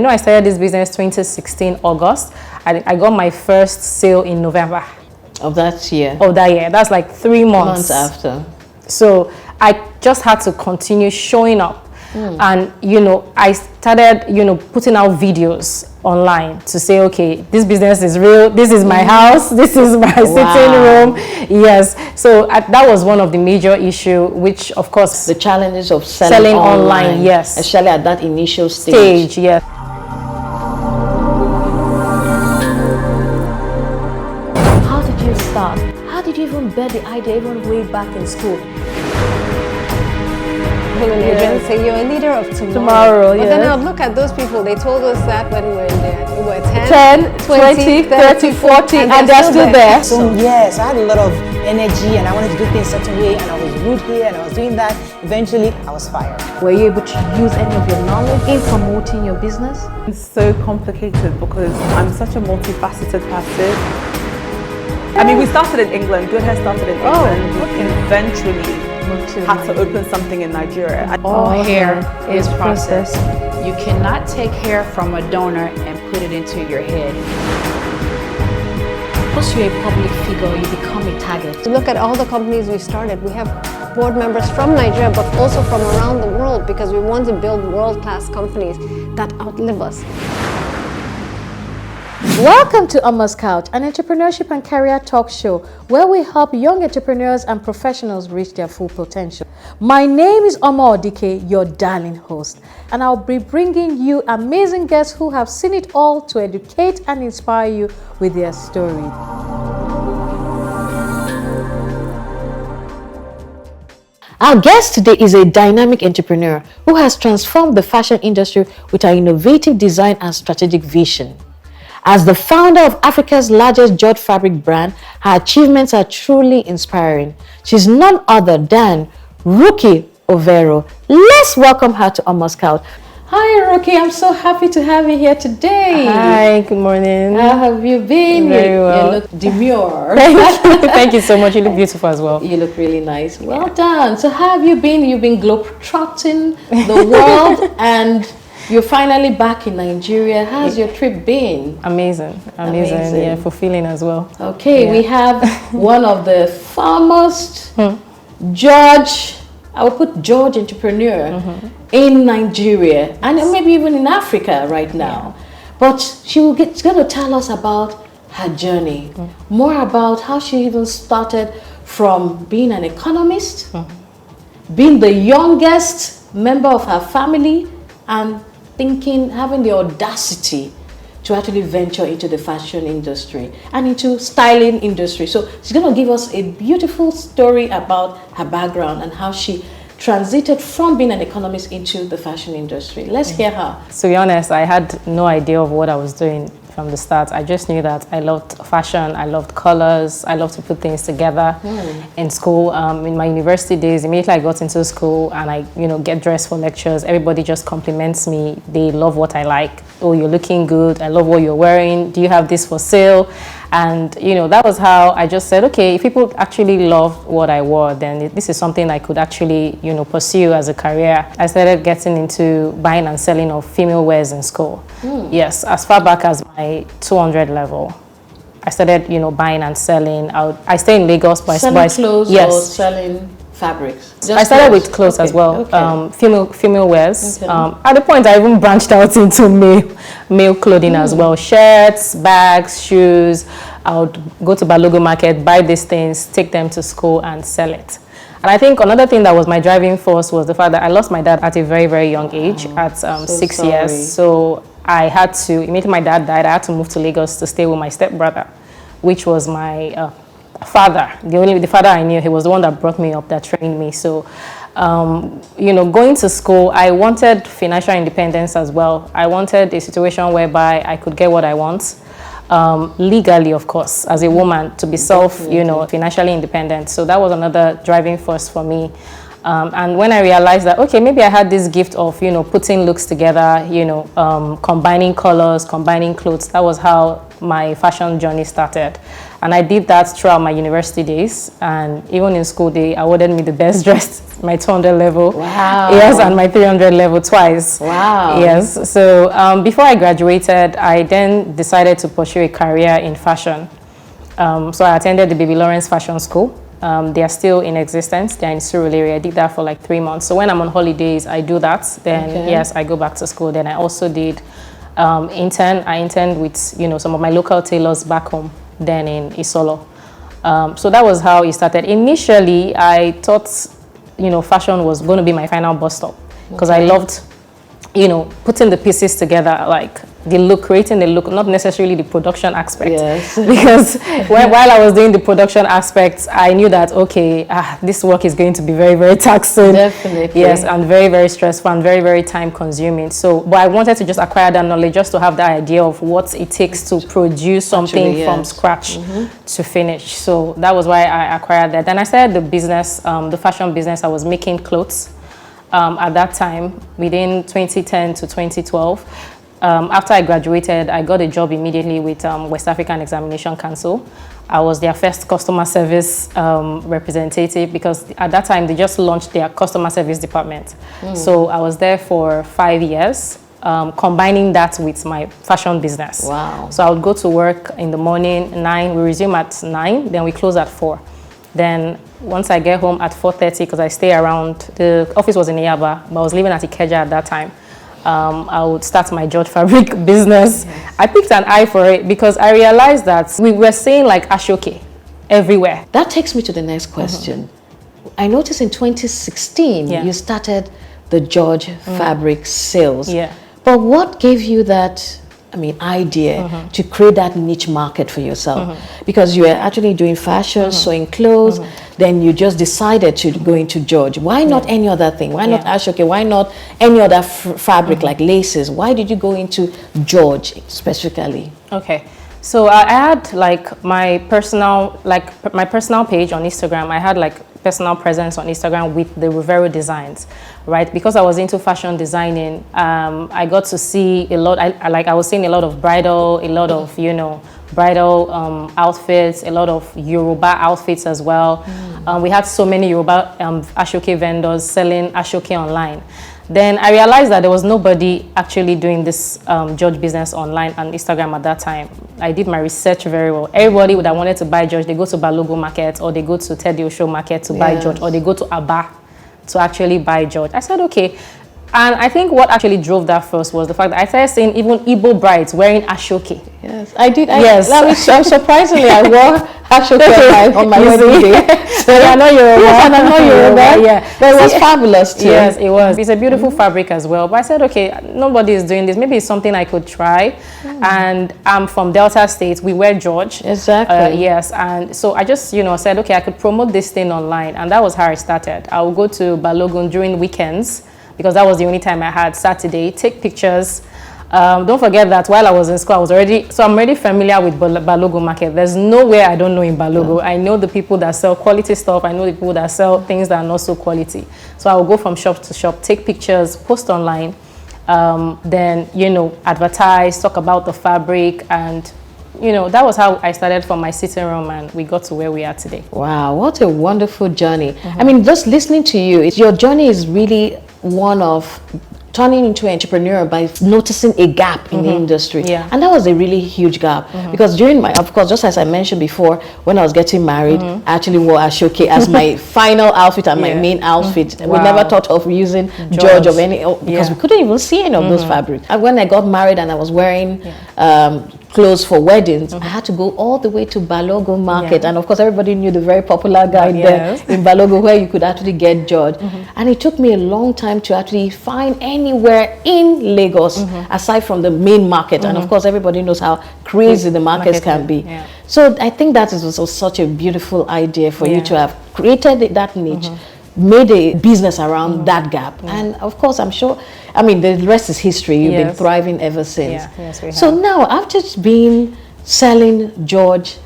You know, I started this business 2016 August. I got my first sale in November. Of that year? Of that year. That's like 3 months. Months after. So I just had to continue showing up. And, you know, I started, you know, putting out videos online to say, okay, this business is real. This is my house. This is my sitting room. Yes. So that was one of the major issue, which, of course, the challenges of selling online. Yes. Especially at that initial stage. Yes. How did you start? How did you even bear the idea even way back in school? Agents say you're a leader of Tomorrow, but then I would look at those people. They told us that when we were in there. We were 10, 20, 30, 40, and they're still there. So yes, I had a lot of energy and I wanted to do things a certain way, and I was rude here and I was doing that. Eventually, I was fired. Were you able to use any of your knowledge in promoting your business? It's so complicated because I'm such a multifaceted person. I mean, we started in England. Good Hair started in England. Eventually, had to open something in Nigeria. All hair is processed. You cannot take hair from a donor and put it into your head. Because you're a public figure, you become a target. Look at all the companies we started. We have board members from Nigeria, but also from around the world, because we want to build world-class companies that outlive us. Welcome to Omon's Couch, an entrepreneurship and career talk show where we help young entrepreneurs and professionals reach their full potential. My name is Omon, your darling host, and I'll be bringing you amazing guests who have seen it all to educate and inspire you with their story. Our guest today is a dynamic entrepreneur who has transformed the fashion industry with her innovative design and strategic vision. As the founder of Africa's largest Jord fabric brand, her achievements are truly inspiring. She's none other than Rukky Overo. Let's welcome her to Omon's Couch. Hi Rukky, I'm so happy to have you here today. Hi, good morning. How have you been? Very well. You look demure. Thank you so much. You look beautiful as well. You look really nice. Well done. So how have you been? You've been globe-trotting the world and you're finally back in Nigeria. How's your trip been? Amazing. Yeah, fulfilling as well. Okay, we have one of the foremost George entrepreneur in Nigeria and maybe even in Africa right now. But she's going to tell us about her journey, more about how she even started from being an economist, being the youngest member of her family, and having the audacity to actually venture into the fashion industry and into styling industry. So she's going to give us a beautiful story about her background and how she transited from being an economist into the fashion industry. Let's hear her. To be honest, I had no idea of what I was doing from the start. I just knew that I loved fashion, I loved colors, I loved to put things together. In school, in my university days, immediately I got into school and I, get dressed for lectures. Everybody just compliments me. They love what I like. Oh, you're looking good. I love what you're wearing. Do you have this for sale? And, that was how I just said, okay, if people actually love what I wore, then this is something I could actually, pursue as a career. I started getting into buying and selling of female wears in school. Yes, as far back as my 200 level. I started, buying and selling. I stay in Lagos, but selling clothes or selling fabrics? I started with clothes as well, female wears. At the point, I even branched out into male clothing as well. Shirts, bags, shoes. I would go to Balogo Market, buy these things, take them to school and sell it. And I think another thing that was my driving force was the fact that I lost my dad at a very, very young age, at 6 years. So I had to, immediately my dad died, I had to move to Lagos to stay with my stepbrother, which was my father. The father I knew, he was the one that brought me up, that trained me. So, going to school, I wanted financial independence as well. I wanted a situation whereby I could get what I want. Legally, of course, as a woman, to be financially independent. So that was another driving force for me. And when I realized that, okay, maybe I had this gift of, putting looks together, combining colors, combining clothes, that was how my fashion journey started. And I did that throughout my university days. And even in school, they awarded me the best dressed, my 200 level. Wow. Yes, and my 300 level twice. Wow. Yes. So before I graduated, I then decided to pursue a career in fashion. So I attended the Baby Lawrence Fashion School. They are still in existence. They're in Surulere. I did that for like 3 months. So when I'm on holidays, I do that. Then yes, I go back to school. Then I also did I interned with some of my local tailors back home then in Isolo. So that was how it started. Initially, I thought fashion was going to be my final bus stop because I loved putting the pieces together, like the look, creating the look, not necessarily the production aspect. Yes. Because while I was doing the production aspects, I knew that, okay, this work is going to be very, very taxing. Definitely. Yes, and very, very stressful and very, very time consuming. So, but I wanted to just acquire that knowledge just to have that idea of what it takes to produce something from scratch to finish. So that was why I acquired that. Then I started the business, the fashion business. I was making clothes. At that time, within 2010 to 2012, after I graduated, I got a job immediately with West African Examination Council. I was their first customer service representative because at that time they just launched their customer service department. So I was there for 5 years, combining that with my fashion business. Wow. So I would go to work in the morning, 9, we resume at 9, then we close at 4. Then once I get home at 4:30, because I stay around, the office was in Yaba, but I was living at Ikeja at that time. I would start my George fabric business. Yes. I picked an eye for it because I realized that we were saying like Ashoke everywhere. That takes me to the next question. I noticed in 2016, you started the George fabric sales. Yeah. But what gave you that, idea to create that niche market for yourself? Because you were actually doing fashion, sewing clothes, then you just decided to go into George. Why not any other thing? Why not Ashoke? Why not any other fabric like laces? Why did you go into George specifically? Okay. So I had like my personal page on Instagram. I had like personal presence on Instagram with the Ruvero designs, right? Because I was into fashion designing, I got to see a lot. I was seeing a lot of bridal, a lot of bridal outfits, a lot of Yoruba outfits as well. We had so many Yoruba Ashoke vendors selling Ashoke online. Then I realized that there was nobody actually doing this George business online on Instagram at that time. I did my research very well. Everybody that wanted to buy George, they go to Balogo Market or they go to Teddy Osho Market to buy George, or they go to Aba to actually buy George. I said, okay. And I think what actually drove that first was the fact that I started seeing even Igbo brides wearing Ashoke. Yes, I did. Yes. Surprisingly, I wore Ashoke on my wedding day. So I know Yoruba. Yes, and I know Yoruba. Yeah. But it was fabulous too. Yes, it was. It's a beautiful fabric as well. But I said, okay, nobody is doing this. Maybe it's something I could try. And I'm from Delta State. We wear George. Exactly. Yes. And so I just, said, okay, I could promote this thing online. And that was how I started. I would go to Balogun during weekends, because that was the only time I had, Saturday, take pictures. Don't forget that while I was in school, I'm already familiar with Balogo Market. There's nowhere I don't know in Balogo. I know the people that sell quality stuff. I know the people that sell things that are not so quality. So I will go from shop to shop, take pictures, post online, then, advertise, talk about the fabric, and that was how I started from my sitting room, and we got to where we are today. Wow, what a wonderful journey. Just listening to you, your journey is really one of turning into an entrepreneur by noticing a gap in the industry. Yeah. And that was a really huge gap. Because during of course, just as I mentioned before, when I was getting married, I actually wore Ashoke as my final outfit and my main outfit. We never thought of using George of any, because we couldn't even see any of those fabrics. And when I got married and I was wearing clothes for weddings, I had to go all the way to Balogo Market. And of course, everybody knew the very popular guy there in Balogo where you could actually get George. And it took me a long time to actually find anywhere in Lagos aside from the main market. And of course, everybody knows how crazy the markets can be. So I think that is also such a beautiful idea for you to have created that niche, made a business around that gap. And of course, I'm sure, the rest is history. You've been thriving ever since. Yes, we have. So now, after been selling George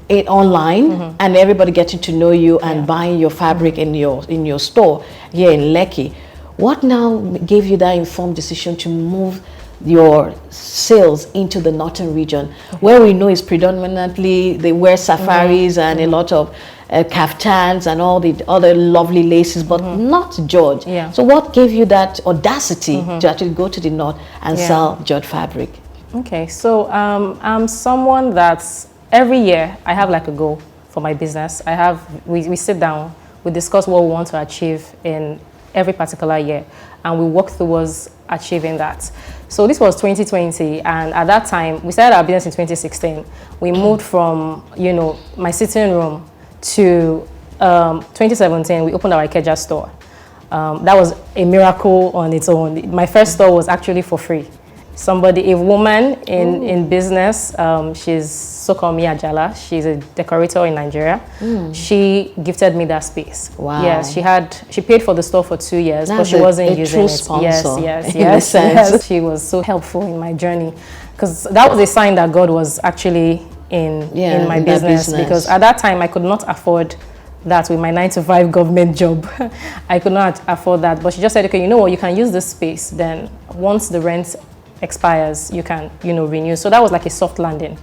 online and everybody getting to know you and buying your fabric in your store here in Lekki, what now gave you that informed decision to move your sales into the northern region, where we know is predominantly they wear safaris and a lot of kaftans and all the other lovely laces, but not George. Yeah. So what gave you that audacity to actually go to the north and sell George fabric? Okay, so I'm someone that's every year I have like a goal for my business. We sit down, we discuss what we want to achieve in every particular year, and we work towards achieving that. So this was 2020, and at that time we started our business in 2016. We moved from my sitting room to 2017. We opened our Ikeja store. That was a miracle on its own. My first store was actually for free. A woman in business, she's Sokomi Ajala. She's a decorator in Nigeria. She gifted me that space. Wow. Yes, she paid for the store for 2 years, but she wasn't using it. Sponsor, yes. She was so helpful in my journey, because that was a sign that God was actually in my business, because at that time I could not afford that with my 9-to-5 government job. I could not afford that, but she just said, okay, you know what, you can use this space, then once the rent expires, you can renew. So that was like a soft landing.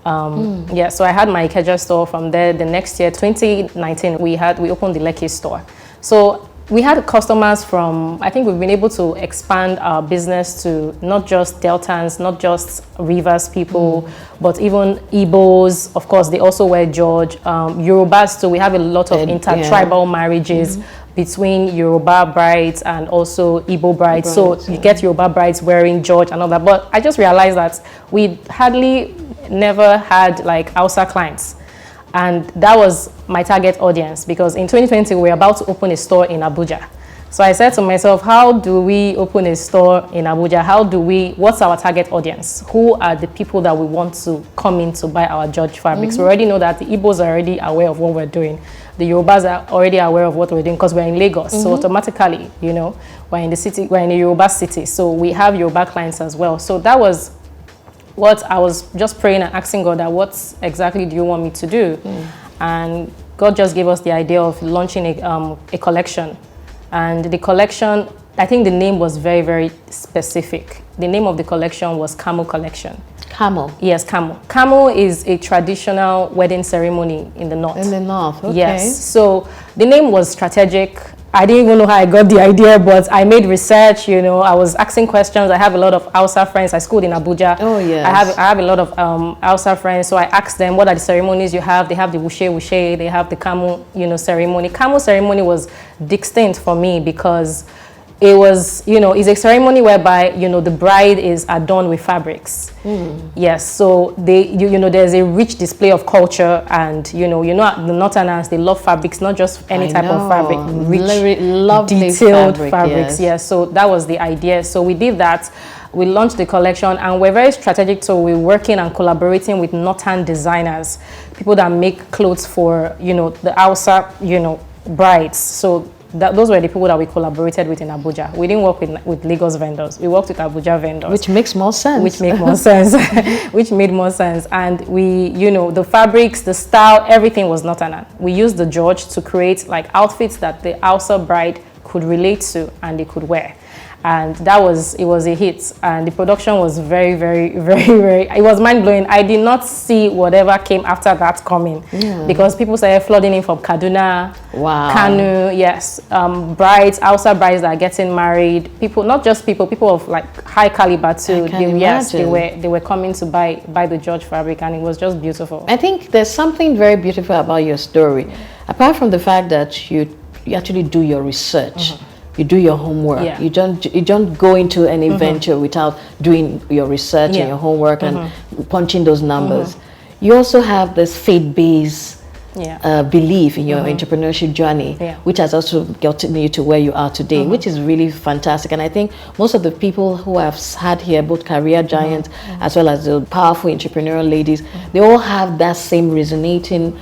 So I had my Ikeja store. From there, the next year, 2019, we opened the Lekki store. So we had customers from, I think we've been able to expand our business to not just Deltans, not just Rivers people, but even Igbos. Of course, they also wear George. Yorubas too. We have a lot of intertribal marriages between Yoruba brides and also Igbo brides. So you get Yoruba brides wearing George and all that. But I just realized that we hardly never had like Hausa clients. And that was my target audience, because in 2020, we were about to open a store in Abuja. So I said to myself, how do we open a store in Abuja? What's our target audience? Who are the people that we want to come in to buy our George fabrics? We already know that the Igbos are already aware of what we're doing. The Yorubas are already aware of what we're doing, because we're in Lagos. So automatically, we're in the city, we're in a Yoruba city. So we have Yoruba clients as well. So that was what I was just praying and asking God, that what exactly do you want me to do? And God just gave us the idea of launching a collection. And the collection, I think the name was very, very specific. The name of the collection was Camel Collection. Camel? Yes, camel. Camel is a traditional wedding ceremony in the north. In the north, okay. Yes, so the name was strategic. I didn't even know how I got the idea, but I made research, I was asking questions. I have a lot of Hausa friends. I schooled in Abuja. Oh, yes. I have a lot of Hausa friends, so I asked them, what are the ceremonies you have? They have the wushe, they have the camel, ceremony. Camel ceremony was distinct for me, because it was, it's a ceremony whereby, the bride is adorned with fabrics. Yes, so there's a rich display of culture, and, the Northerners, they love fabrics, not just any type of fabric, rich, detailed fabrics. Yes, so that was the idea. So we did that. We launched the collection, and we're very strategic, so we're working and collaborating with Northern designers, people that make clothes for, the Hausa, brides. So those were the people that we collaborated with in Abuja. We didn't work with Lagos vendors. We worked with Abuja vendors. Which makes more sense. Which made more sense. Which made more sense. And we, the fabrics, the style, everything was Northern. We used the George to create like outfits that the Hausa bride could relate to and they could wear. And it was a hit, and the production was very, very, very, very, it was mind-blowing. I did not see whatever came after that coming, because people started flooding in from Kaduna, Kanu, yes, brides, Hausa brides that are getting married, people, not just people of like high caliber too. They were coming to buy the George fabric, and it was just beautiful. I think there's something very beautiful about your story, apart from the fact that you actually do your research. You do your homework. Yeah. You don't go into any venture without doing your research and your homework and punching those numbers. You also have this faith-based belief in your entrepreneurship journey, which has also gotten you to where you are today, which is really fantastic. And I think most of the people who have had here, both career giants as well as the powerful entrepreneurial ladies, they all have that same resonating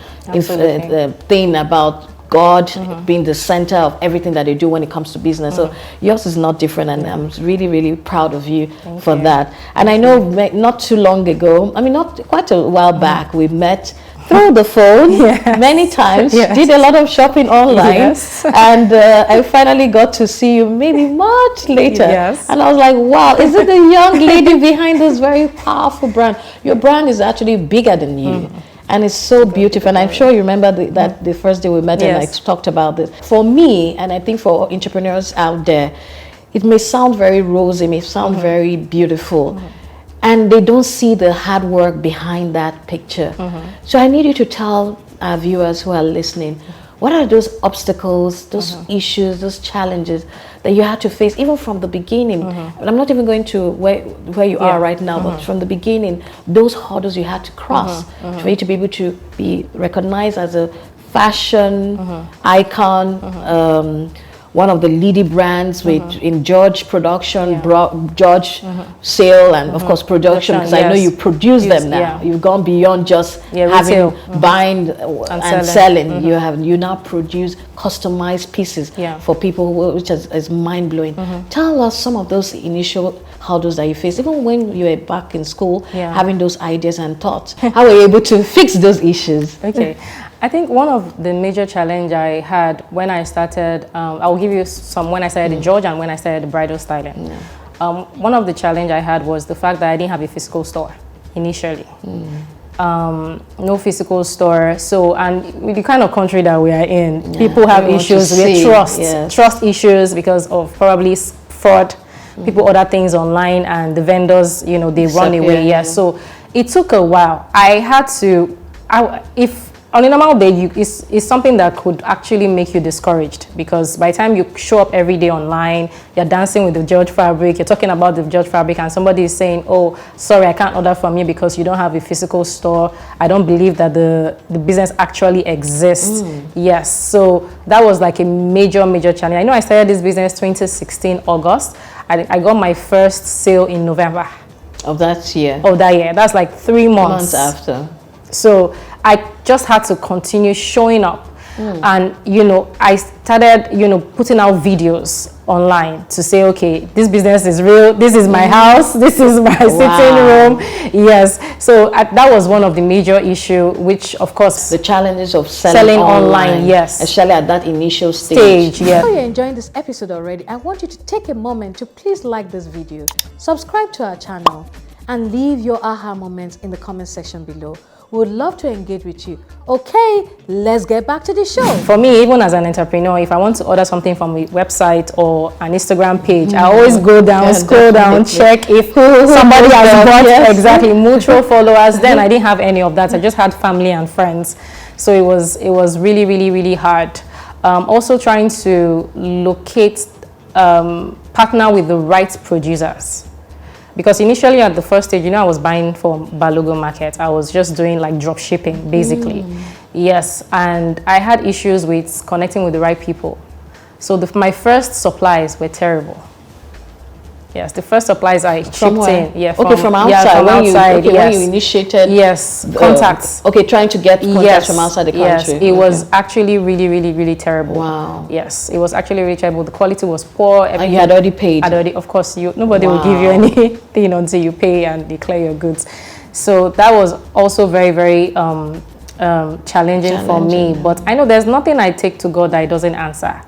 thing about God being the center of everything that they do when it comes to business. So yours is not different, and I'm really, really proud of you for that. And I know not too long ago, I mean, not quite a while back, we met through the phone many times, did a lot of shopping online, and I finally got to see you maybe much later. And I was like, wow, is it the young lady behind this very powerful brand? Your brand is actually bigger than you. And it's so beautiful. And I'm sure you remember that the first day we met and I talked about this. For me, and I think for entrepreneurs out there, it may sound very rosy, may sound very beautiful. And they don't see the hard work behind that picture. So I need you to tell our viewers who are listening, what are those obstacles, those issues, those challenges that you had to face even from the beginning? And I'm not even going to where you are right now, but from the beginning, those hurdles you had to cross for you to be able to be recognized as a fashion icon, one of the leading brands in George production, George sale, and of course production, because I know you produce them now. You've gone beyond just having buying and selling. You now produce customized pieces for people, which is mind blowing. Tell us some of those initial hurdles that you faced, even when you were back in school, having those ideas and thoughts. How were you able to fix those issues? Okay. I think one of the major challenge I had when I started, I'll give you some when I started George and when I started bridal styling. One of the challenge I had was the fact that I didn't have a physical store initially. No physical store. So, and with the kind of country that we are in, people have issues with trust issues because of probably fraud. People order things online and the vendors, you know, they run away. So it took a while. I had to, if on a normal day, it's something that could actually make you discouraged, because by the time you show up every day online, you're dancing with the George fabric, you're talking about the George fabric, and somebody is saying, oh, sorry, I can't order from you because you don't have a physical store. I don't believe that the business actually exists. Yes, so that was like a major challenge. I know I started this business 2016 August. I got my first sale in November. Of that year? Of that year. That's like 3 months. 3 months after. So I just had to continue showing up. And, you know, I started, you know, putting out videos online to say, okay, this business is real. This is my house. This is my sitting room. Yes. So that was one of the major issue, which, of course, the challenges of selling online. Yes. Especially at that initial stage. Yes. If you're enjoying this episode already, I want you to take a moment to please like this video, subscribe to our channel, and leave your aha moments in the comment section below. We would love to engage with you. Okay, let's get back to the show. For me, even as an entrepreneur, if I want to order something from a website or an Instagram page, I always go down, scroll down, check if somebody has bought exactly mutual followers. Then I didn't have any of that. I just had family and friends. So it was really hard. Also trying to locate, partner with the right producers. Because initially at the first stage, you know, I was buying from Balogo Market. I was just doing like drop shipping, basically. Yes, and I had issues with connecting with the right people. So my first supplies were terrible. Yes, the first supplies I shipped in. Yeah, from outside. Yeah, from outside. When you initiated. Yes, contacts. Trying to get contacts from outside the country. Yes, it was actually really terrible. Wow. Yes, it was actually really terrible. The quality was poor. And you had already paid. Of course, nobody will give you anything until you pay and declare your goods. So that was also very challenging for me. But I know there's nothing I take to God that He doesn't answer.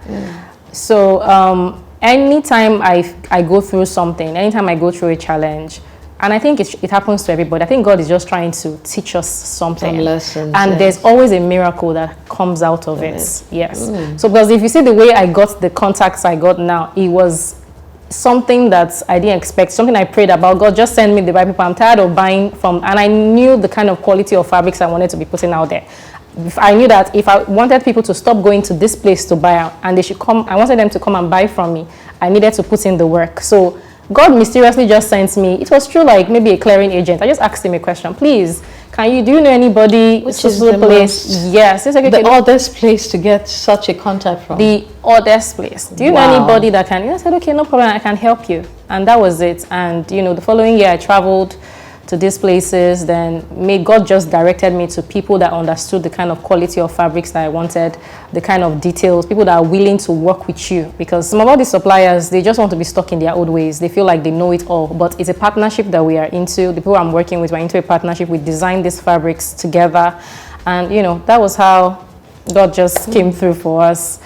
So anytime I go through something, anytime I go through a challenge, and I think it happens to everybody, I think God is just trying to teach us something. Some lessons. And there's always a miracle that comes out of it. Yes. So because if you see the way I got the contacts I got now, it was something that I didn't expect, something I prayed about. God, just send me the right people. I'm tired of buying from, and I knew the kind of quality of fabrics I wanted to be putting out there. I knew that if I wanted people to stop going to this place to buy and they should come, I wanted them to come and buy from me, I needed to put in the work. So God mysteriously just sent me, it was true like maybe a clearing agent. I just asked him a question, please, do you know anybody? Which is the place? Yes. It's like, the oddest place to get such a contact from. The oddest place. Do you know anybody that can? I said, okay, no problem, I can help you. And that was it. And you know, the following year I traveled to these places, then God just directed me to people that understood the kind of quality of fabrics that I wanted, the kind of details, people that are willing to work with you. Because some of all the suppliers, they just want to be stuck in their old ways. They feel like they know it all, but it's a partnership that we are into. The people I'm working with, we're into a partnership. We design these fabrics together. And, you know, that was how God just came through for us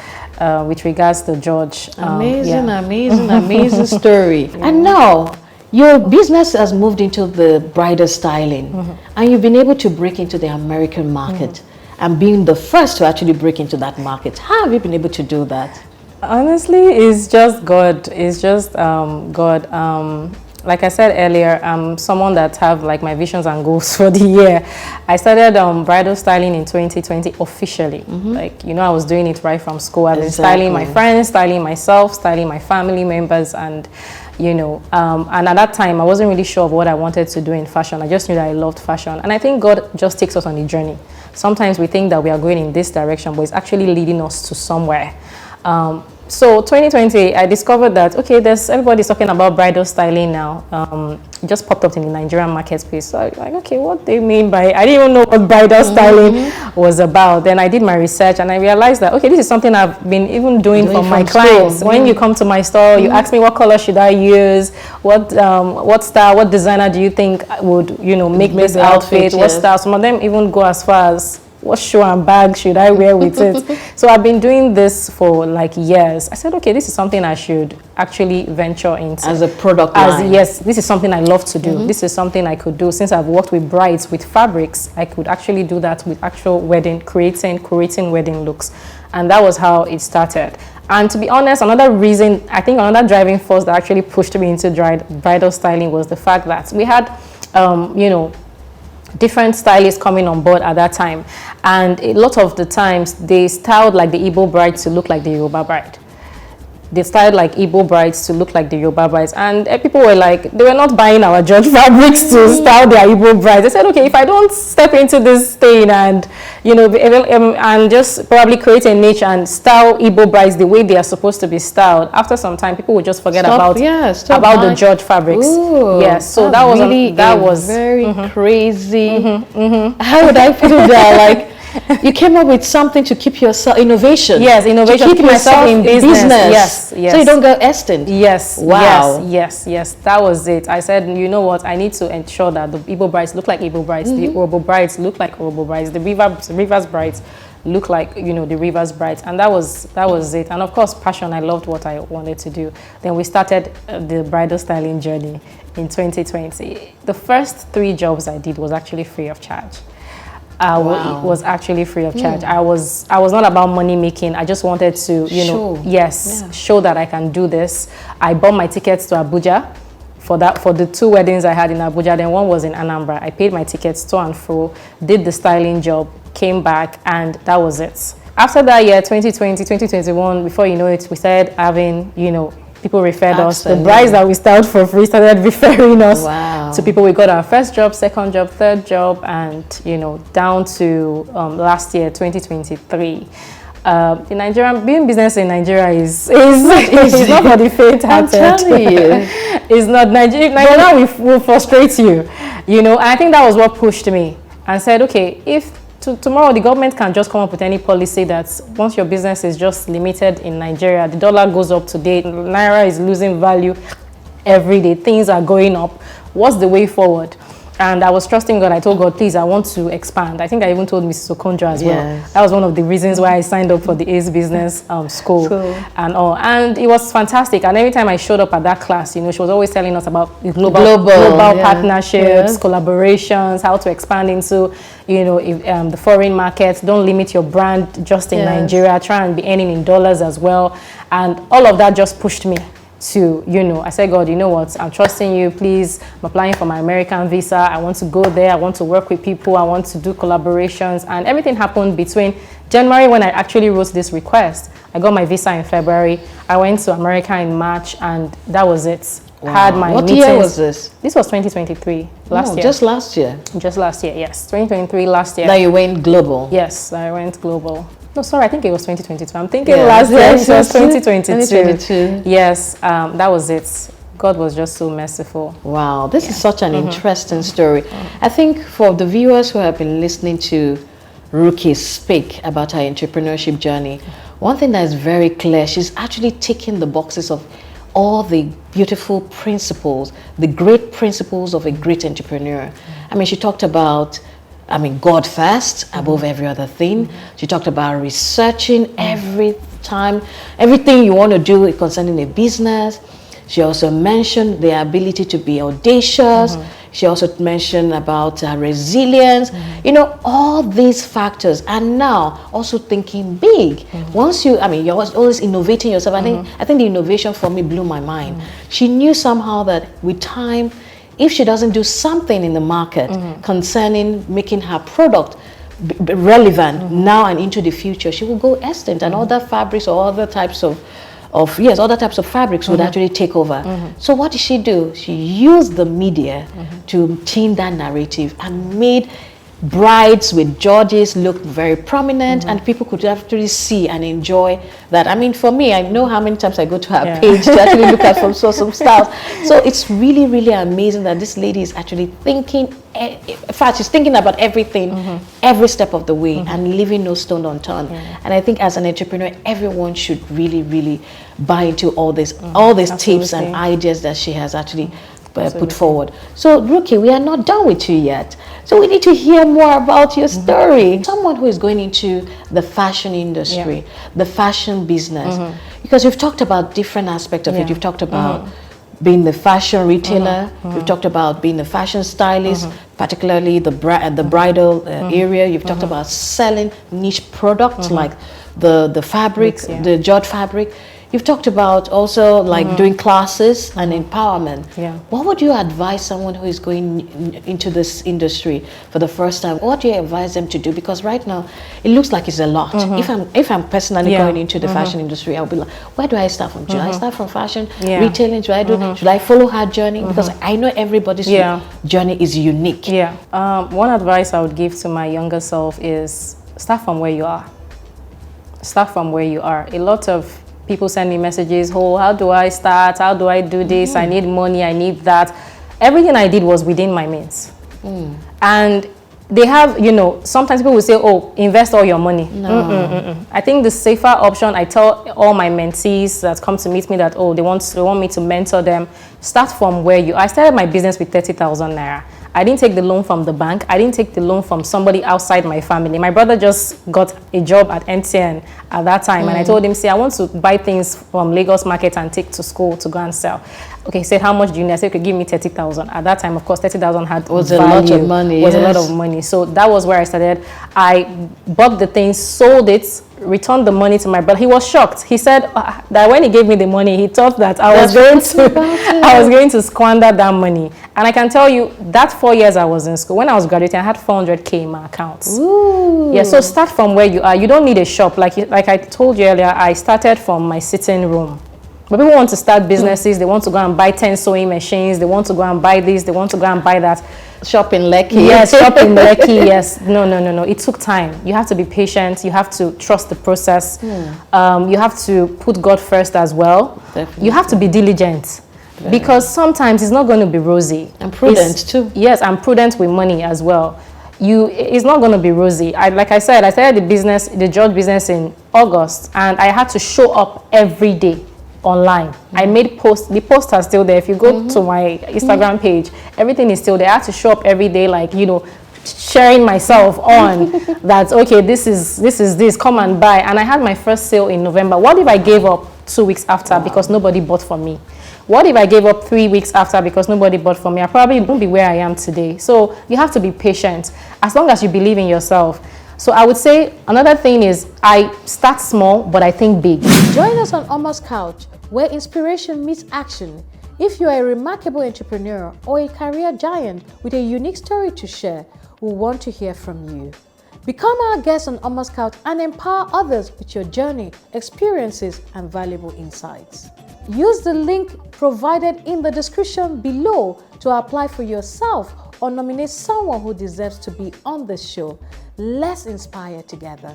with regards to George. Amazing story. Yeah. And now, your business has moved into the bridal styling, and you've been able to break into the American market and being the first to actually break into that market. How have you been able to do that? Honestly, it's just God. It's just God. Like I said earlier, I'm someone that have like my visions and goals for the year. I started bridal styling in 2020 officially. Like, you know, I was doing it right from school. I've been styling my friends, styling myself, styling my family members, and you know, and at that time I wasn't really sure of what I wanted to do in fashion. I just knew that I loved fashion, and I think God just takes us on a journey. Sometimes we think that we are going in this direction, but it's actually leading us to somewhere. So 2020, I discovered that, okay, everybody's talking about bridal styling now. It just popped up in the Nigerian market space. So I was like, okay, what they mean by, I didn't even know what bridal styling was about. Then I did my research and I realized that, okay, this is something I've been even doing for my clients. When you come to my store, you ask me what color should I use, what style, what designer do you think would, you know, make this outfit, what style. Some of them even go as far as, what shoe and bag should I wear with it? So I've been doing this for like years. I said, okay, this is something I should actually venture into. As a product line. Yes, this is something I love to do. This is something I could do. Since I've worked with brides, with fabrics, I could actually do that with actual wedding, creating wedding looks. And that was how it started. And to be honest, another reason, I think another driving force that actually pushed me into bridal styling was the fact that we had, you know, different stylists coming on board at that time, and a lot of the times they styled like the Igbo bride to look like the Yoruba bride. They styled like Igbo brides to look like the Yoruba brides, and people were like, they were not buying our George fabrics to style their Igbo brides. They said, okay, if I don't step into this thing and, you know, and just probably create a niche and style Igbo brides the way they are supposed to be styled, after some time people would just forget about the George fabrics. Yes, so that was very crazy. How would I put it there? Like, you came up with something to keep yourself, innovation. Yes, innovation. To keep yourself in business. Yes, yes. So you don't go extinct. Yes. Wow. Yes. That was it. I said, you know what? I need to ensure that the Igbo brides look like Igbo brides. The Orobo brides look like Orobo brides. The Rivers brides look like, you know, the Rivers brides. And that was it. And of course, passion. I loved what I wanted to do. Then we started the bridal styling journey in 2020. The first 3 jobs I did was actually free of charge. It was actually free of charge. I was not about money making. I just wanted to, you know, show that I can do this. I bought my tickets to Abuja for the 2 weddings I had in Abuja. Then one was in Anambra. I paid my tickets to and fro, did the styling job, came back, and that was it. After that year, 2020, 2021, before you know it, we started having, you know, people referred us. The brides that we styled for free started referring us to people. We got our first job, second job, third job, and, you know, down to last year, 2023. The Nigerian doing business in Nigeria is not for the faint-hearted. I'm telling you, it's not. Nigeria will frustrate you, you know. And I think that was what pushed me and said, okay, if tomorrow the government can just come up with any policy that once your business is just limited in Nigeria, the dollar goes up today, Naira is losing value every day, things are going up, what's the way forward? And I was trusting God. I told God, please, I want to expand. I think I even told Mrs. Okonjo as well. That was one of the reasons why I signed up for the ACE Business School and all. And it was fantastic. And every time I showed up at that class, you know, she was always telling us about the global partnerships, collaborations, how to expand into, you know, the foreign markets. Don't limit your brand just in Nigeria. Try and be earning in dollars as well. And all of that just pushed me to, you know, I said, God, you know what, I'm trusting you, please. I'm applying for my American visa. I want to go there. I want to work with people. I want to do collaborations. And everything happened between January, when I actually wrote this request. I got my visa in February. I went to America in March, and that was it. Wow. Had my what meetings. Year was this? This was 2023, last year. Just last year? Just last year, yes. 2023, last year. That you went global? Yes, I went global. No, sorry, I think it was 2022. I'm thinking last year, it was 2022. Yes, that was it. God was just so merciful. Wow, this is such an interesting story. I think for the viewers who have been listening to Rukky speak about her entrepreneurship journey, one thing that is very clear, she's actually ticking the boxes of all the beautiful principles, the great principles of a great entrepreneur. I mean, she talked about I mean, God first above every other thing. She talked about researching everything you want to do concerning a business. She also mentioned the ability to be audacious. She also mentioned about resilience, you know, all these factors. And now also thinking big. Once you, I mean, you're always innovating yourself. I think the innovation for me blew my mind. She knew somehow that with time, if she doesn't do something in the market concerning making her product relevant now and into the future, she will go extinct, and other fabrics or other types of other types of fabrics would actually take over. So what did she do? She used the media to change that narrative and made brides with Georges look very prominent, and people could actually see and enjoy that. I mean, for me, I know how many times I go to her page to actually look at some styles. So it's really, really amazing that this lady is actually thinking, in fact, she's thinking about everything, every step of the way, and leaving no stone unturned. And I think as an entrepreneur, everyone should really, really buy into all these tips and ideas that she has actually put forward. So Rukky, we are not done with you yet. So we need to hear more about your story. Someone who is going into the fashion industry, the fashion business, because you've talked about different aspects of it. You've talked about being the fashion retailer. You've talked about being the fashion stylist, particularly the bridal area. You've talked about selling niche products like the fabric, the George fabric. You've talked about also like doing classes and empowerment. What would you advise someone who is going into this industry for the first time? What do you advise them to do? Because right now it looks like it's a lot. If I'm personally going into the fashion industry, I'll be like, where do I start from? Should I start from fashion retailing? Should I follow her journey? Because I know everybody's journey is unique. One advice I would give to my younger self is start from where you are. Start from where you are. A lot of people send me messages, oh, how do I start? How do I do this? I need money, I need that. Everything I did was within my means. And they have, you know, sometimes people will say, oh, invest all your money. I think the safer option, I tell all my mentees that come to meet me that, oh, they want me to mentor them, start from where you are. I started my business with 30,000 naira. I didn't take the loan from the bank. I didn't take the loan from somebody outside my family. My brother just got a job at MTN at that time. And I told him, see, I want to buy things from Lagos market and take to school to go and sell. Okay, he said, how much do you need? I said, okay, give me 30,000. At that time, of course, 30,000 was a lot of money. Was a lot of money. So that was where I started. I bought the things, sold it, returned the money to my brother. He was shocked. He said that when he gave me the money, he thought that I was going to squander that money. And I can tell you that 4 years I was in school, when I was graduating, I had 400K in my accounts. Yeah, so start from where you are. You don't need a shop. Like I told you earlier, I started from my sitting room. But people want to start businesses. They want to go and buy 10 sewing machines. They want to go and buy this. They want to go and buy that. Shop in Lekki. Yes, shop in Lekki, yes. No. It took time. You have to be patient. You have to trust the process. You have to put God first as well. Definitely. You have to be diligent. Because sometimes it's not going to be rosy. And prudent too. Yes, and prudent with money as well. It's not going to be rosy. Like I said, I started the George business in August, and I had to show up every day online. I made posts. The posts are still there. If you go to my Instagram page, everything is still there. I had to show up every day, like, you know, sharing myself on that, okay, this is, come and buy. And I had my first sale in November. What if I gave up 2 weeks after because nobody bought from me? What if I gave up 3 weeks after because nobody bought from me? I probably won't be where I am today. So you have to be patient as long as you believe in yourself. So I would say another thing is I start small, but I think big. Join us on Omon's Couch, where inspiration meets action. If you are a remarkable entrepreneur or a career giant with a unique story to share, we want to hear from you. Become our guest on Omon's Couch and empower others with your journey, experiences, and valuable insights. Use the link provided in the description below to apply for yourself or nominate someone who deserves to be on this show. Let's inspire together.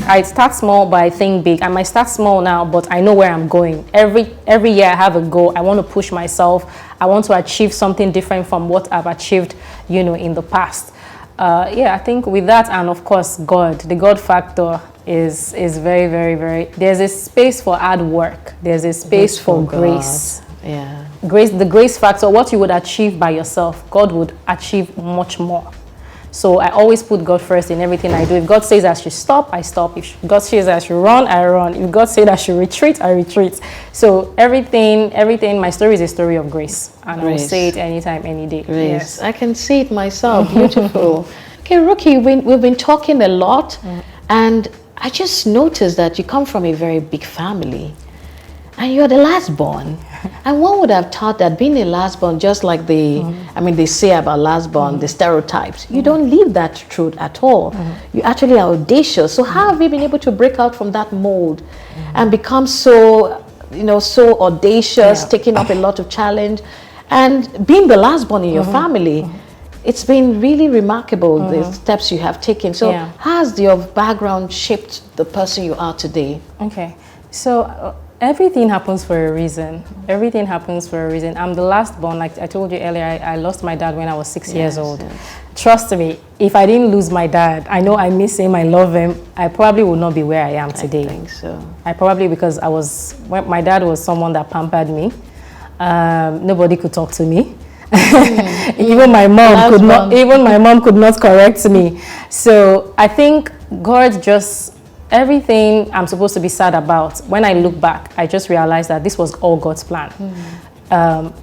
I start small, but I think big. I might start small now, but I know where I'm going. Every year I have a goal. I want to push myself. I want to achieve something different from what I've achieved, you know, in the past. Yeah, I think with that, and of course, God, the God factor is very, very, very. There's a space for hard work. There's a space for grace. Yeah. Grace, the grace factor, what you would achieve by yourself, God would achieve much more. So I always put God first in everything I do. If God says I should stop, I stop. If God says I should run, I run. If God says I should retreat, I retreat. So everything, my story is a story of grace. And I will say it anytime, any day. Grace. Yes. I can see it myself. Beautiful. Okay, Rukky, we've been talking a lot, and I just noticed that you come from a very big family, and you're the last born. And one would have thought that being a last born, just like they say about last born, the stereotypes, you don't live that truth at all. You actually are audacious. So how have you been able to break out from that mold and become so, so audacious, taking up a lot of challenge, and being the last born in your family? It's been really remarkable, the steps you have taken. So how has your background shaped the person you are today? Okay, so everything happens for a reason. Everything happens for a reason. I'm the last born. Like I told you earlier, I lost my dad when I was 6 years old. Trust me, if I didn't lose my dad, I know I miss him, I love him, I probably would not be where I am today. I think so. Because my dad was someone that pampered me. Nobody could talk to me. Even my mom could not correct me. So I think God just, everything I'm supposed to be sad about, when I look back, I just realized that this was all God's plan.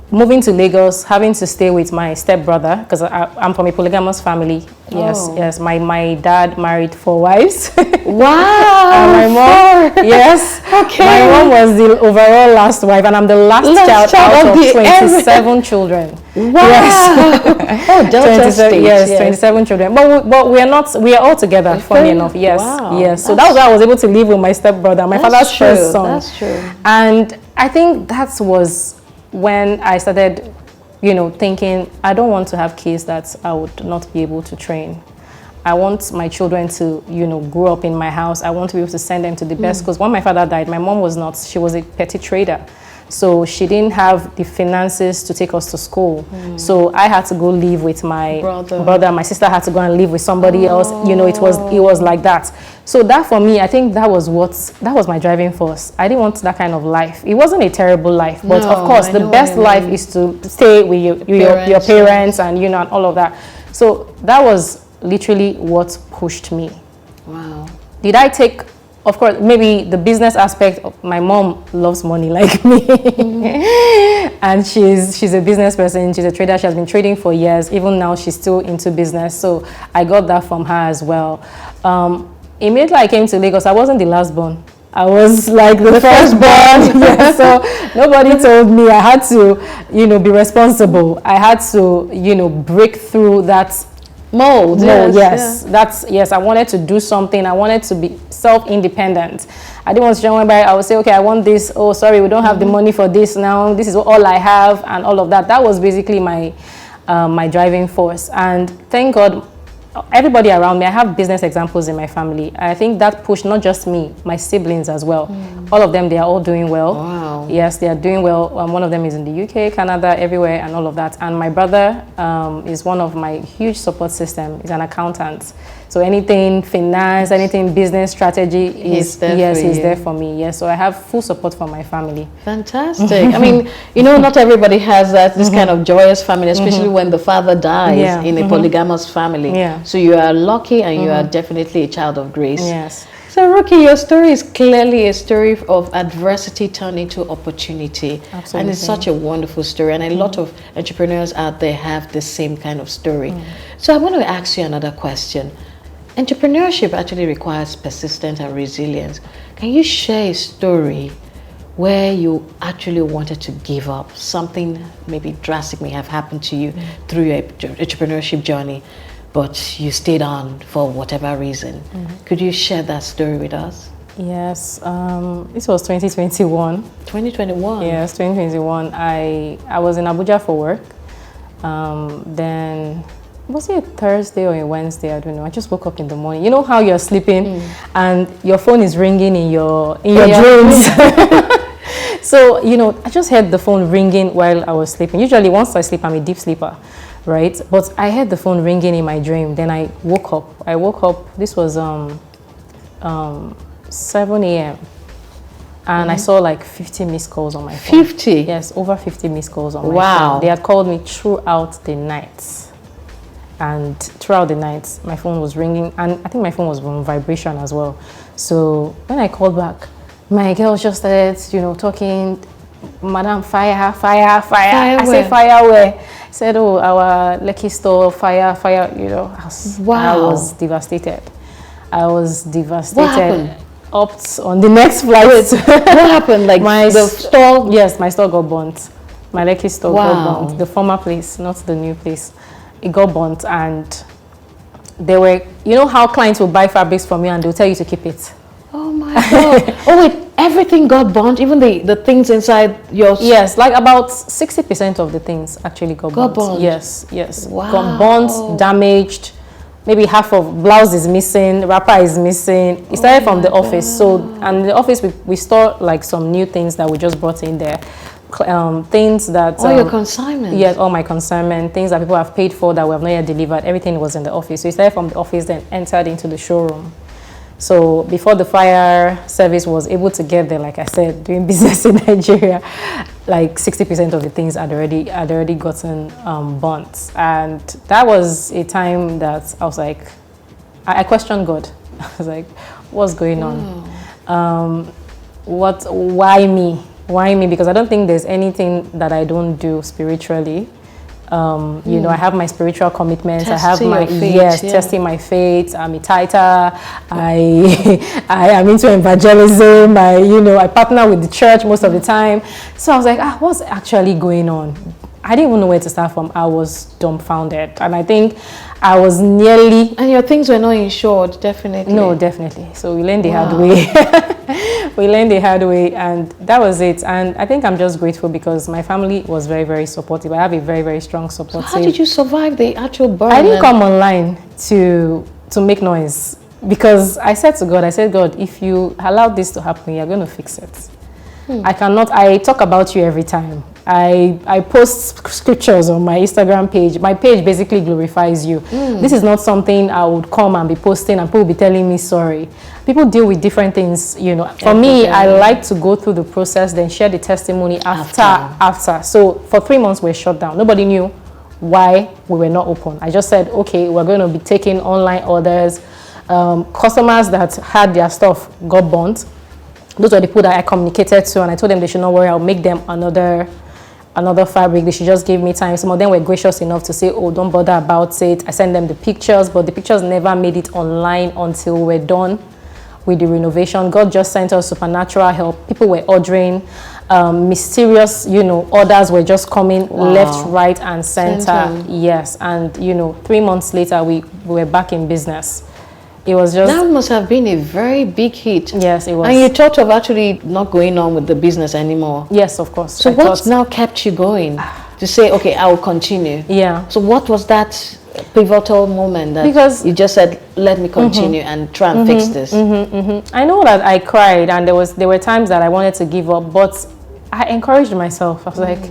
Moving to Lagos, having to stay with my stepbrother, because I'm from a polygamous family. Yes. My dad married 4 wives. Wow. And my mom, yes. Okay. My mom was the overall last wife, and I'm the last child out of 27 children. Wow. Yes. Oh, Delta State. Yes, 27 children. But we are all together, funny enough. Yes. Wow. Yes. So that was why I was able to live with my stepbrother, my father's first son. That's true. And I think that was when I started, thinking, I don't want to have kids that I would not be able to train. I want my children to, grow up in my house. I want to be able to send them to the best. Because when my father died, my mom was not, she was a petty trader. So she didn't have the finances to take us to school. So I had to go live with my brother. My sister had to go and live with somebody else. It was like that. So that for me, I think that was my driving force. I didn't want that kind of life. It wasn't a terrible life, but of course, the best life is to stay with your parents and and all of that. So that was literally what pushed me. Wow. Did I take? Of course, maybe the business aspect. My mom loves money like me, and she's a business person. She's a trader. She has been trading for years. Even now, she's still into business. So I got that from her as well. Immediately I came to Lagos, I wasn't the last born. I was like the first born. Yes, so nobody told me I had to, be responsible. I had to, break through that mold. Yes. I wanted to do something. I wanted to be self-independent. I didn't want to join by. I would say, okay, I want this. Oh, sorry, we don't have the money for this now. This is all I have, and all of that. That was basically my driving force. And thank God, everybody around me, I have business examples in my family. I think that pushed not just me, my siblings as well. All of them, they are all doing well. Wow. Yes, they are doing well. One of them is in the UK, Canada, everywhere, and all of that. And my brother is one of my huge support system. He's an accountant. So anything finance, anything business strategy, he's there for me. Yes, so I have full support from my family. Fantastic. I mean, not everybody has this kind of joyous family, especially when the father dies in a polygamous family. Yeah. So you are lucky, and you are definitely a child of grace. Yes. So Rukky, your story is clearly a story of adversity turned into opportunity. Absolutely. And it's such a wonderful story. And a lot of entrepreneurs out there have the same kind of story. So I want to ask you another question. Entrepreneurship actually requires persistence and resilience. Can you share a story where you actually wanted to give up? Something maybe drastic may have happened to you through your entrepreneurship journey, but you stayed on for whatever reason. Could you share that story with us? Yes, this was 2021. 2021? Yes, 2021. I was in Abuja for work. Then, was it a Thursday or a Wednesday? I don't know. I just woke up in the morning. You know how you're sleeping and your phone is ringing in your dreams? So, I just heard the phone ringing while I was sleeping. Usually once I sleep, I'm a deep sleeper, right? But I heard the phone ringing in my dream. Then I woke up. This was 7 a.m. And I saw like 50 missed calls on my phone. 50? Yes, over 50 missed calls on my phone. They had called me throughout the night. And throughout the night, my phone was ringing, and I think my phone was on vibration as well. So when I called back, my girls just started, you know, talking, Madam, fire, fire, fire. Fire I said, fire where? I said, oh, our Lekki store, fire, fire, you know. I was devastated. I was devastated. What happened? Upped on the next flight. What happened? Like the store? Yes, my store got burnt. My Lekki store got burnt. The former place, not the new place. It got burnt, and they were, you know how clients will buy fabrics from you and they'll tell you to keep it. Oh my God. Oh wait, everything got burnt, even the things inside your... Yes, like about 60% of the things actually got burnt. Yes, yes. Wow. Got burnt, damaged. Maybe half of blouse is missing, wrapper is missing. It started from the office. So, and in the office we store like some new things that we just brought in there. Things that... all your consignment? Yes, all my consignment. Things that people have paid for that we have not yet delivered. Everything was in the office. So it started from the office, then entered into the showroom. So before the fire service was able to get there, like I said, doing business in Nigeria, like 60% of the things had already gotten burnt. And that was a time that I was like, I questioned God. I was like, what's going on? Why me? Why me? Because I don't think there's anything that I don't do spiritually. You know, I have my spiritual commitments. I have my testing my faith. I'm a tither. I am into evangelism. I partner with the church most of the time. So I was like, what's actually going on? I didn't even know where to start from. I was dumbfounded, and I think I was nearly... And your things were not insured, definitely? No, definitely. So we learned the hard way. We learned the hard way, and that was it. And I think I'm just grateful because my family was very, very supportive. I have a very, very strong support. So how did you survive the actual burn? I didn't come online to make noise, because I said to God, God, if you allow this to happen, you're going to fix it. I cannot... I talk about you every time. I post scriptures on my Instagram page. My page basically glorifies you. This is not something I would come and be posting and people will be telling me sorry. People deal with different things, you know. For me, I like to go through the process, then share the testimony after. So for 3 months, we're shut down. Nobody knew why we were not open. I just said, okay, we're going to be taking online orders. Customers that had their stuff got burnt. Those were the people that I communicated to, and I told them they should not worry. I'll make them another fabric. They should just give me time. Some of them were gracious enough to say, oh, don't bother about it. I sent them the pictures, but the pictures never made it online until we're done with the renovation. God just sent us supernatural help. People were ordering. Mysterious, orders were just coming left, right, and center. Yes, and 3 months later, we were back in business. It was just... That must have been a very big hit. Yes, it was. And you thought of actually not going on with the business anymore. Yes, of course. So what now kept you going to say, okay, I will continue? Yeah. So what was that pivotal moment that you just said, let me continue and try and fix this? I know that I cried, and there were times that I wanted to give up, but I encouraged myself. I was like,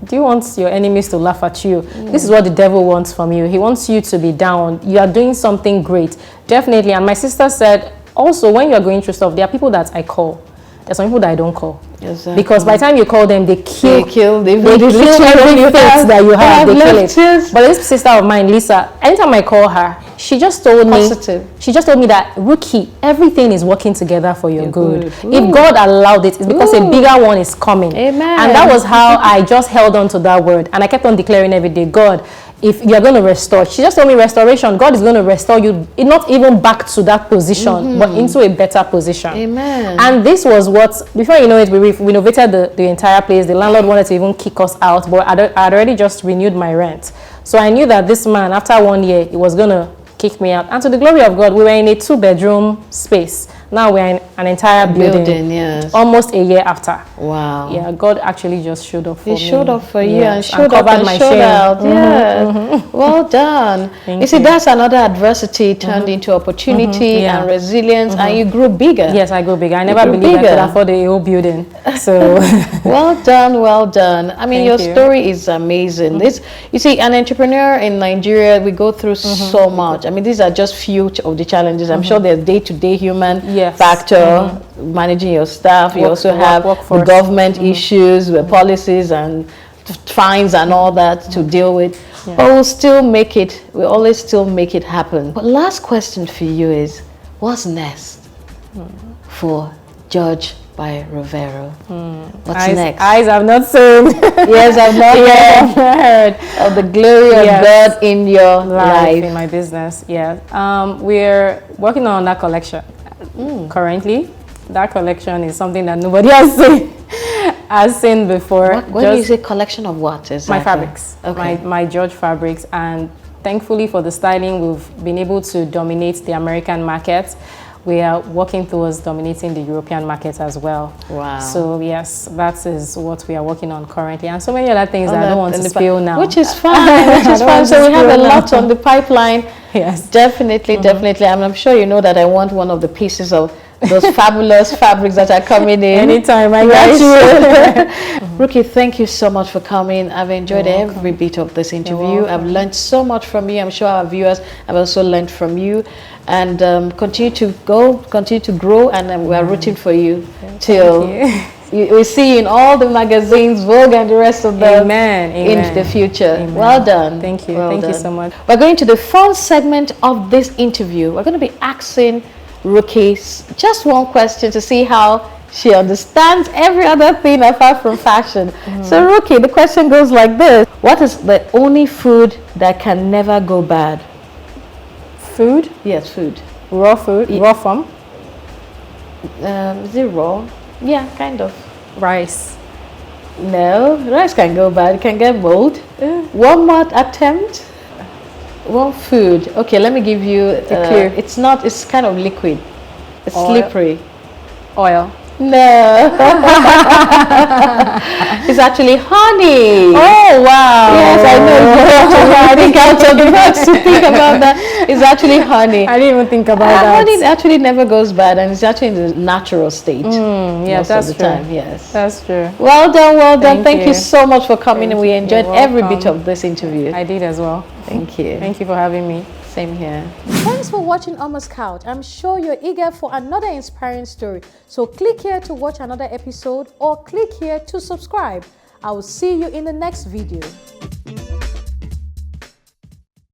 do you want your enemies to laugh at you? This is what the devil wants from you. He wants you to be down. You are doing something great. Definitely. And my sister said, also, when you're going through stuff, there are people that I call. There's some people that I don't call. Exactly. Because by the time you call them, they kill every faith that you have. They kill it. But this sister of mine, Lisa, anytime I call her, she just told me that, Rukky, everything is working together for your good. If God allowed it, it's because a bigger one is coming. Amen. And that was how I just held on to that word. And I kept on declaring every day, God, if you're going to restore, she just told me restoration. God is going to restore you, not even back to that position, but into a better position. Amen. And this was what, before you know it, we renovated the entire place. The landlord wanted to even kick us out, but I'd already just renewed my rent. So I knew that this man, after 1 year, he was going to kick me out. And to the glory of God, we were in a 2-bedroom space. Now we're in an entire building. Yes. Almost a year after. Wow. Yeah, God actually just showed up for me. He showed up for you and showed up and showed out. Well done. You see, that's another adversity turned into opportunity and resilience, and you grew bigger. Yes, I grew bigger. I never believed I could afford a whole building. So well done, well done. I mean, your story is amazing. You see, an entrepreneur in Nigeria, we go through so much. I mean, these are just few of the challenges. I'm sure there's day-to-day human factor, managing your staff. You also have the government issues, the policies and fines and all that to deal with. but we'll still make it. We always still make it happen. But last question for you is, what's next for Judge by Ruvero? What's next? Eyes have not seen. Yes, I've not heard of the glory of God in your life. In my business. Yeah. We're working on that collection currently. That collection is something that nobody has seen before. When you say collection of what exactly? My fabrics. Okay. My George fabrics, and thankfully for the styling, we've been able to dominate the American market. We are working towards dominating the European market as well. Wow. So yes, that is what we are working on currently, and so many other things that I don't want to spill now. Which is fine, which is fine. So we have a lot on the pipeline. Yes. Definitely, definitely. I'm sure you know that I want one of the pieces of those fabulous fabrics that are coming in. Anytime, I got you. Rukky, thank you so much for coming. I've enjoyed every bit of this interview. I've learned so much from you. I'm sure our viewers have also learned from you. And continue to grow, and we are rooting for you till we see you in all the magazines, Vogue and the rest of them in the future. Amen. Well done. Thank you. Thank you so much. We're going to the fun segment of this interview. We're going to be asking Rukky just one question to see how she understands every other thing apart from fashion. So Rukky, the question goes like this. What is the only food that can never go bad? Food? Yes, food. Raw food? Raw form? Is it raw? Yeah, kind of. Rice. No, rice can go bad. It can get mold. One more attempt. One food. Okay, let me give you a clue. It's not. It's kind of liquid. It's slippery. Oil. No. It's actually honey. Oh wow. Yes, I know. I think out of the box to think about that. It's actually honey. I didn't even think about that. Honey actually never goes bad, and it's actually in the natural state. Yeah, most that's of the true. time. Yes, that's true. Well done, well done. Thank you so much for coming, and we enjoyed You're every welcome. bit of this interview. I did as well. Thank you. Thank you for having me. Same here. Thanks for watching Omon's Couch. I'm sure you're eager for another inspiring story. So click here to watch another episode or click here to subscribe. I will see you in the next video.